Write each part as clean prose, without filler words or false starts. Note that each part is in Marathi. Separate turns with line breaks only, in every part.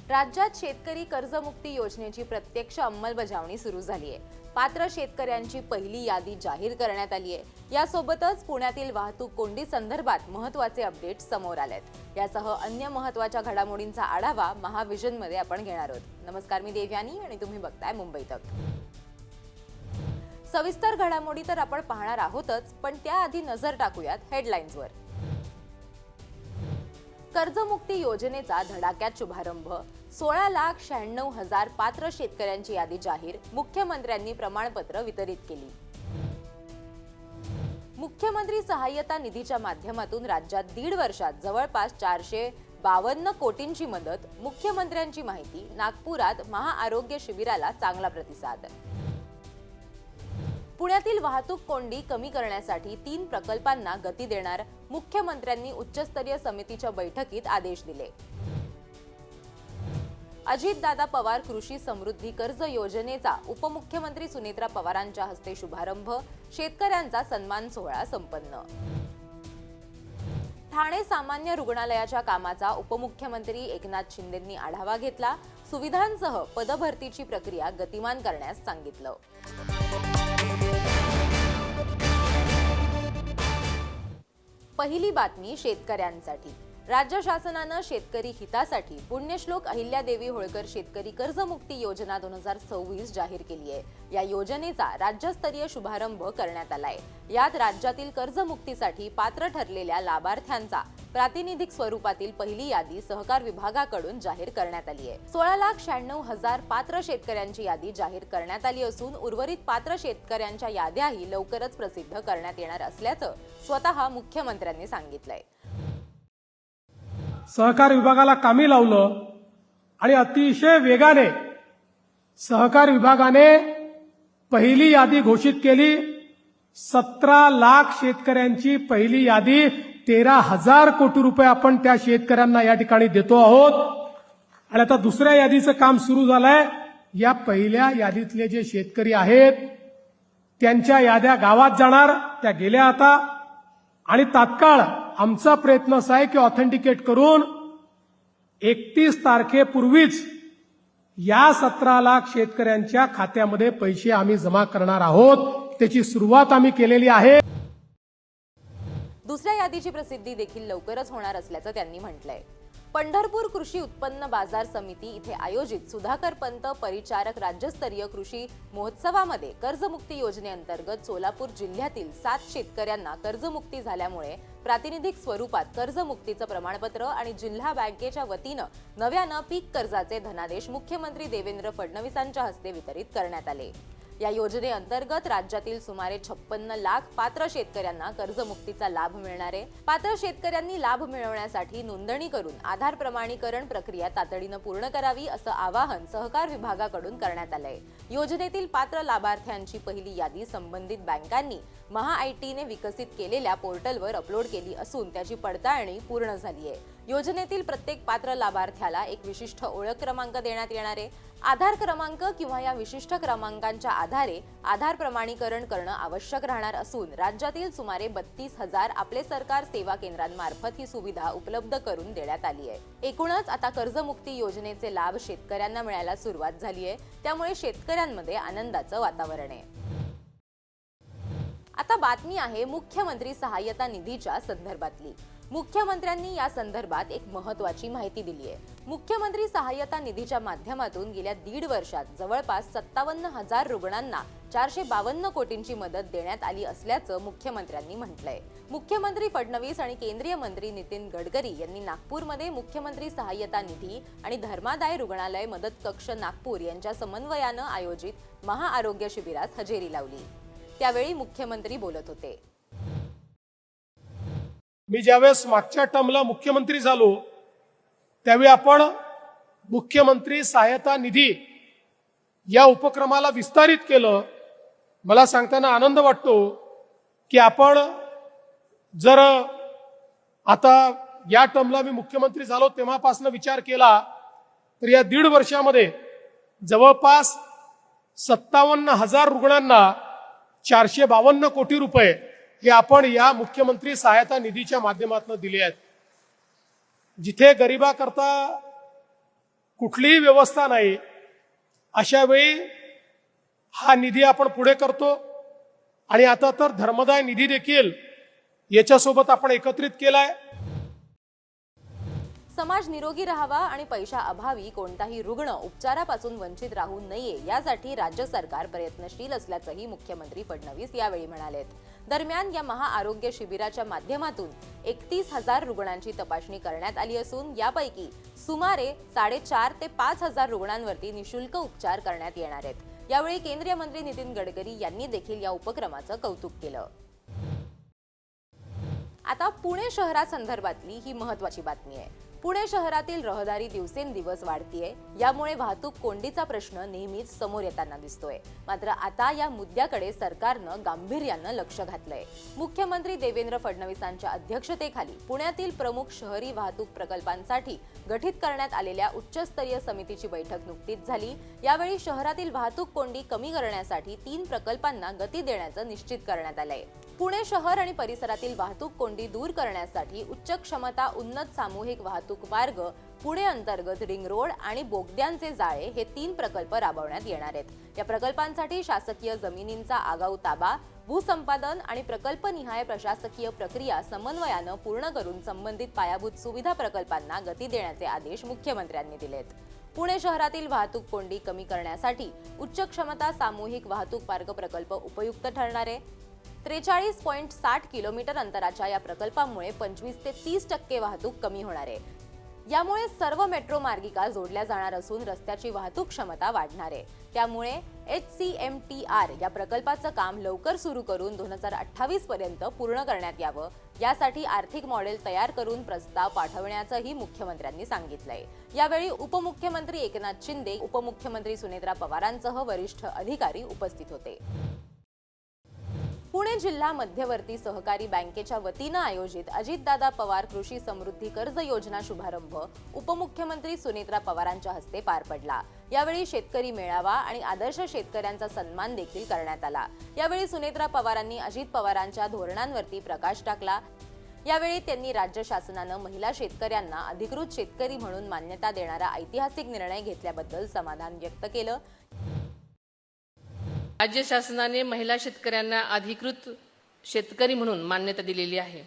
राज्यात शेतकरी कर्जमुक्ती योजनेची प्रत्यक्ष अंमलबजावणी सुरू झाली आहे। पात्र शेतकऱ्यांची पहिली यादी जाहीर करण्यात आली आहे। यासोबतच पुण्यातील वाहतूक कोंडी संदर्भात महत्त्वाचे अपडेट समोर आलेत। यासह अन्य महत्त्वाच्या घडामोडींचा आढावा महाविजन मध्ये आपण घेणार आहोत। नमस्कार, मी देवयानी आणि तुम्ही बघताय मुंबई तक। सविस्तर घडामोडी तर आपण पाहणार आहोतच, पण त्याआधी नजर टाकूयात हेडलाईन्सवर। कर्जमुक्ती योजनेचा धडाक्यात शुभारंभ। 16,96,000 पात्र शेतकऱ्यांची यादी जाहीर। मुख्यमंत्र्यांनी प्रमाणपत्र वितरित केली। मुख्यमंत्री सहाय्यता निधीच्या माध्यमातून राज्यात 1.5 वर्षात जवळपास 452 कोटींची मदत। मुख्यमंत्र्यांची माहिती। नागपुरात महाआरोग्य शिबिराला चांगला प्रतिसाद। पुण्यातील वाहतूक कोंडी कमी करण्यासाठी 3 प्रकल्पांना गती देणार। मुख्यमंत्र्यांनी उच्चस्तरीय समितीच्या बैठकीत आदेश दिले। अजितदादा पवार कृषी समृद्धी कर्ज योजनेचा उपमुख्यमंत्री सुनेत्रा पवारांच्या हस्ते शुभारंभ। शेतकऱ्यांचा सन्मान सोहळा संपन्न। ठाणे सामान्य रुग्णालयाच्या कामाचा उपमुख्यमंत्री एकनाथ शिंदेंनी आढावा घेतला। सुविधांसह पदभरतीची प्रक्रिया गतिमान करण्यास सांगितलं। पहिली बातमी शेतकऱ्यांसाठी। राज्य शासनानं शेतकरी हितासाठी पुण्यश्लोक अहिल्यादेवी होळकर शेतकरी कर्जमुक्ती योजना 2026 जाहीर केली आहे। या योजनेचा राज्यस्तरीय शुभारंभ करण्यात आलाय। यात राज्यातील कर्जमुक्तीसाठी पात्र ठरलेल्या लाभार्थ्यांचा प्रातिनिधिक स्वरूपातील पहिली यादी सहकार विभागाकडून जाहीर करण्यात आली आहे। 16,96,000 पात्र शेतकऱ्यांची यादी जाहीर करण्यात आली असून उर्वरित पात्र शेतकऱ्यांच्या याद्याही लवकरच प्रसिद्ध करण्यात येणार असल्याचं स्वतः मुख्यमंत्र्यांनी सांगितलंय।
सहकार विभागाला कामी लावलं आणि अतिशय वेगाने सहकार विभागाने पहिली यादी घोषित केली। 17 लाख शेतकऱ्यांची पहिली यादी 13,000 कोटी रुपये आपण त्या शेतकऱ्यांना या ठिकाणी देतो आहोत। आणि आता दुसऱ्या यादीचं काम सुरू झालंय। या पहिल्या यादीतले जे शेतकरी आहेत त्यांच्या याद्या गावात जाणार, त्या गेल्या आता, आणि तात्काळ आमचा प्रयत्न असा आहे की ऑथेंटिकेट करून 31 तारखेपूर्वीच या 17 लाख शेतकऱ्यांच्या खात्यामध्ये पैसे आम्ही जमा करणार आहोत। त्याची सुरुवात आम्ही केलेली आहे।
दुसऱ्या यादीची प्रसिद्धी देखील लवकरच होणार असल्याचं त्यांनी म्हटलंय। पंढरपूर कृषी उत्पन्न बाजार समिती इथे आयोजित सुधाकर पंत परिचारक राज्यस्तरीय कृषी महोत्सवामध्ये कर्जमुक्ती योजनेअंतर्गत सोलापूर जिल्ह्यातील 7 शेतकऱ्यांना कर्जमुक्ती झाल्यामुळे प्रातिनिधिक स्वरूपात कर्जमुक्तीचं प्रमाणपत्र आणि जिल्हा बँकेच्या वतीनं नव्यानं पीक कर्जाचे धनादेश मुख्यमंत्री देवेंद्र फडणवीसांच्या हस्ते वितरित करण्यात आले। या योजनेअंतर्गत राज्यातील सुमारे 56 लाख पात्र शेतकऱ्यांना कर्जमुक्तीचा लाभ मिळणार आहे। पात्र शेतकऱ्यांनी लाभ मिळवण्यासाठी नोंदणी करून आधार प्रमाणीकरण प्रक्रिया तातडीनं पूर्ण करावी असं आवाहन सहकार विभागाकडून करण्यात आलंय। योजनेतील पात्र लाभार्थ्यांची पहिली यादी संबंधित बँकांनी महाआयटीने विकसित केलेल्या पोर्टलवर अपलोड केली असून त्याची पडताळणी पूर्ण झाली आहे। योजनेतील प्रत्येक पात्र लाभार्थ्याला एक विशिष्ट ओळख क्रमांक देण्यात येणार आहे। आधार क्रमांक किंवा या विशिष्ट क्रमांकांच्या आधारे आधार प्रमाणीकरण करणं आवश्यक राहणार असून राज्यातील सुमारे 32,000 आपले सरकार सेवा केंद्रांमार्फत ही सुविधा उपलब्ध करून देण्यात आली आहे। एकूणच आता कर्जमुक्ती योजनेचे लाभ शेतकऱ्यांना मिळायला सुरुवात झाली आहे, त्यामुळे शेतकऱ्यांमध्ये आनंदाचं वातावरण आहे। आता बातमी आहे मुख्यमंत्री सहाय्यता निधीच्या संदर्भातली। मुख्यमंत्र्यांनी या संदर्भात एक महत्त्वाची माहिती दिली आहे। मुख्यमंत्री सहाय्यता निधीच्या माध्यमातून गेल्या 1.5 वर्षात जवळपास 57,000 रुग्णांना 452 कोटींची मदत देण्यात आली असल्याचं मुख्यमंत्र्यांनी म्हटलंय। मुख्यमंत्री फडणवीस आणि केंद्रीय मंत्री नितीन गडकरी यांनी नागपूरमध्ये मुख्यमंत्री सहाय्यता निधी आणि धर्मादाय रुग्णालय मदत कक्ष नागपूर यांच्या समन्वयानं आयोजित महाआरोग्य शिबिरात हजेरी लावली। त्यावेळी मुख्यमंत्री बोलत होते।
मी ज्यावेळेस मागच्या टर्मला मुख्यमंत्री झालो त्यावेळी आपण मुख्यमंत्री सहायता निधी या उपक्रमाला विस्तारित केलं। मला सांगताना आनंद वाटतो की आपण जर आता या टर्मला मी मुख्यमंत्री झालो तेव्हापासून विचार केला तर या 1.5 वर्षामध्ये जवळपास 57,000 रुग्णांना 452 कोटी रुपये हे आपण या मुख्यमंत्री सहायता निधीच्या माध्यमातून दिले आहेत। जिथे गरिबाकरता कुठलीही व्यवस्था नाही, अशा वेळी हा निधी आपण पुढे करतो. आणि आता तर धर्मदाय निधी देखील याच्यासोबत आपण एकत्रित केलाय.
समाज निरोगी राहावा आणि पैशाअभावी कोणताही रुग्ण उपचारापासून वंचित राहू नये यासाठी राज्य सरकार प्रयत्नशील असल्याचंही मुख्यमंत्री फडणवीस यावेळी म्हणालेत. दरम्यान या महाआरोग्य शिबिराच्या माध्यमातून 31,000 रुग्णांची तपासणी करण्यात आली असून यापैकी सुमारे 4,500 ते 5,000 रुग्णांवरती निशुल्क उपचार करण्यात येणार आहेत. यावेळी केंद्रीय मंत्री नितीन गडकरी यांनी देखील या उपक्रमाचं कौतुक केलं. आता पुणे शहरासंदर्भातली ही महत्त्वाची बातमी आहे. पुणे शहरातील रहदारी दिवसेंदिवस वाढतीये. यामुळे वाहतूक कोंडीचा प्रश्न नेहमीच समोर येताना दिसतोय. मात्र आता या मुद्द्याकडे सरकारनं गांभीर्यानं लक्ष घातलंय. मुख्यमंत्री देवेंद्र फडणवीसांच्या अध्यक्षतेखाली पुण्यातील प्रमुख शहरी वाहतूक प्रकल्पांसाठी गठीत करण्यात आलेल्या उच्चस्तरीय समितीची बैठक नुकतीच झाली. यावेळी शहरातील वाहतूक कोंडी कमी करण्यासाठी 3 प्रकल्पांना गती देण्याचं निश्चित करण्यात आलंय. पुणे शहर आणि परिसरातील वाहतूक कोंडी दूर करण्यासाठी उच्च क्षमता उन्नत सामूहिक वाहतूक मार्ग, पुणे अंतर्गत रिंग रोड आणि बोगद्यांचे जाळे हे 3 प्रकल्प राबवण्यात येणार आहेत. या प्रकल्पांसाठी शासकीय जमिनींचा आगाऊ ताबा, भूसंपादन आणि प्रकल्पनिहाय प्रशासकीय प्रक्रिया समन्वयानं पूर्ण करून संबंधित पायाभूत सुविधा प्रकल्पांना गती देण्याचे आदेश मुख्यमंत्र्यांनी दिलेत. पुणे शहरातील वाहतूक कोंडी कमी करण्यासाठी उच्च क्षमता सामूहिक वाहतूक मार्ग प्रकल्प उपयुक्त ठरणार आहे. 43.60 किलोमीटर अंतराच्या या प्रकल्पामुळे 25 ते 30% वाहतूक कमी होणार आहे. यामुळे सर्व मेट्रो मार्गिका जोडल्या जाणार असून रस्त्याची वाहतूक क्षमता वाढणार आहे. त्यामुळे HCMTR या प्रकल्पाचं काम लवकर सुरू करून 2028 पर्यंत पूर्ण करण्यात यावं, यासाठी आर्थिक मॉडेल तयार करून प्रस्ताव पाठवण्याचंही मुख्यमंत्र्यांनी सांगितलंय. यावेळी उपमुख्यमंत्री एकनाथ शिंदे, उपमुख्यमंत्री सुनेत्रा पवारांसह वरिष्ठ अधिकारी उपस्थित होते. पुणे जिल्हा मध्यवर्ती सहकारी बँकेच्या वतीनं आयोजित अजितदादा पवार कृषी समृद्धी कर्ज योजना शुभारंभ उपमुख्यमंत्री सुनेत्रा पवारांच्या हस्ते पार पडला. यावेळी शेतकरी मेळावा आणि आदर्श शेतकऱ्यांचा सन्मान देखील करण्यात आला. यावेळी सुनेत्रा पवारांनी अजित पवारांच्या धोरणांवरती प्रकाश टाकला. यावेळी त्यांनी राज्य शासनानं महिला शेतकऱ्यांना अधिकृत शेतकरी म्हणून मान्यता देणारा ऐतिहासिक निर्णय घेतल्याबद्दल समाधान व्यक्त केलं.
राज्य शासनाने महिला शेतकऱ्यांना अधिकृत शेतकरी म्हणून मान्यता दिलेली आहे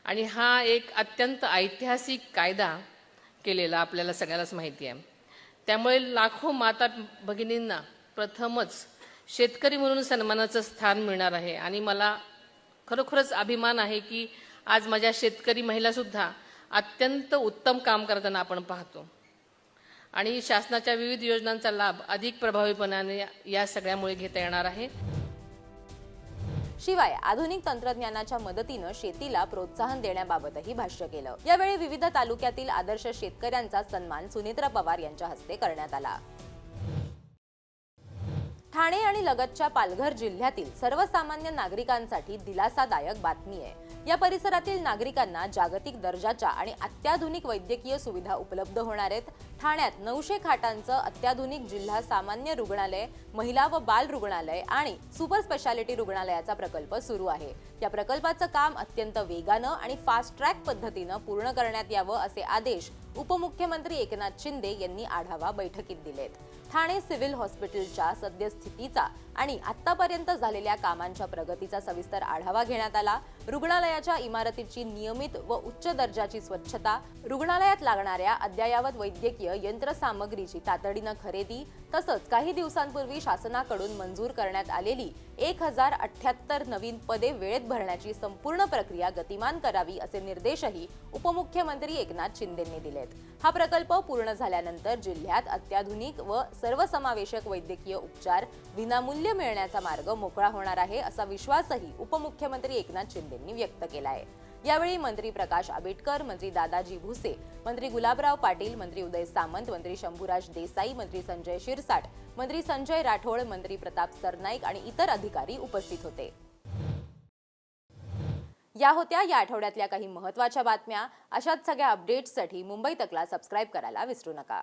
आणि हा एक अत्यंत ऐतिहासिक कायदा केलेला आपल्याला सगळ्यांनाच माहिती आहे. त्यामुळे लाखो माता भगिनींना प्रथमच शेतकरी म्हणून सन्मानाचं स्थान मिळणार आहे आणि मला खरोखरच अभिमान आहे की आज माझ्या शेतकरी महिलासुद्धा अत्यंत उत्तम काम करताना आपण पाहतो आणि शासनाच्या विविध योजनांचा लाभ अधिक प्रभावीपणाने या सगळ्यामुळे घेता येणार आहे.
शिवाय आधुनिक तंत्रज्ञानाच्या मदतीनं शेतीला प्रोत्साहन देण्याबाबतही भाष्य केलं. यावेळी विविध तालुक्यातील आदर्श शेतकऱ्यांचा सन्मान सुनेत्रा पवार यांच्या हस्ते करण्यात आला. ठाणे आणि लगतच्या पालघर जिल्ह्यातील सर्वसामान्य नागरिकांसाठी दिलासादायक बातमी आहे. या परिसरातील नागरिकांना जागतिक दर्जाच्या आणि अत्याधुनिक वैद्यकीय सुविधा उपलब्ध होणार आहेत. ठाण्यात 900 खाटांचं अत्याधुनिक जिल्हा सामान्य रुग्णालय, महिला व बाल रुग्णालय आणि सुपर स्पेशालिटी रुग्णालयाचा प्रकल्प सुरू आहे. या प्रकल्पाचं काम अत्यंत वेगानं आणि फास्ट ट्रॅक पद्धतीनं पूर्ण करण्यात यावं असे आदेश उपमुख्यमंत्री एकनाथ शिंदे यांनी आढावा बैठकीत दिलेत. ठाणे सिव्हिल हॉस्पिटलच्या सद्यस्थितीचा आणि आतापर्यंत झालेल्या कामांच्या प्रगतीचा सविस्तर आढावा घेण्यात आला. रुग्णालयाच्या इमारतीची नियमित व उच्च दर्जाची स्वच्छता, रुग्णालयात लागणाऱ्या अद्ययावत वैद्यकीय यंत्रसामग्रीची तातडीनं खरेदी तसंच काही दिवसांपूर्वी शासनाकडून मंजूर करण्यात आलेली 1078 नवीन पदे वेळेत भरण्याची संपूर्ण प्रक्रिया गतिमान करावी असे निर्देशही उपमुख्यमंत्री एकनाथ शिंदेंनी दिलेत. हा प्रकल्प पूर्ण झाल्यानंतर जिल्ह्यात अत्याधुनिक व सर्वसमावेशक वैद्यकीय उपचार विनामूल्य मिळण्याचा मार्ग मोकळा होणार आहे असा विश्वासही उपमुख्यमंत्री एकनाथ शिंदेंनी व्यक्त केला आहे. यावेळी मंत्री प्रकाश आंबेडकर, मंत्री दादाजी भुसे, मंत्री गुलाबराव पाटील, मंत्री उदय सामंत, मंत्री शंभूराज देसाई, मंत्री संजय शिरसाट, मंत्री संजय राठोड, मंत्री प्रताप सरनाईक आणि इतर अधिकारी उपस्थित होते. या होत्या या आठवड्यातल्या काही महत्त्वाच्या बातम्या. अशाच सगळ्या अपडेट्ससाठी मुंबई तकला सबस्क्राईब करायला विसरू नका.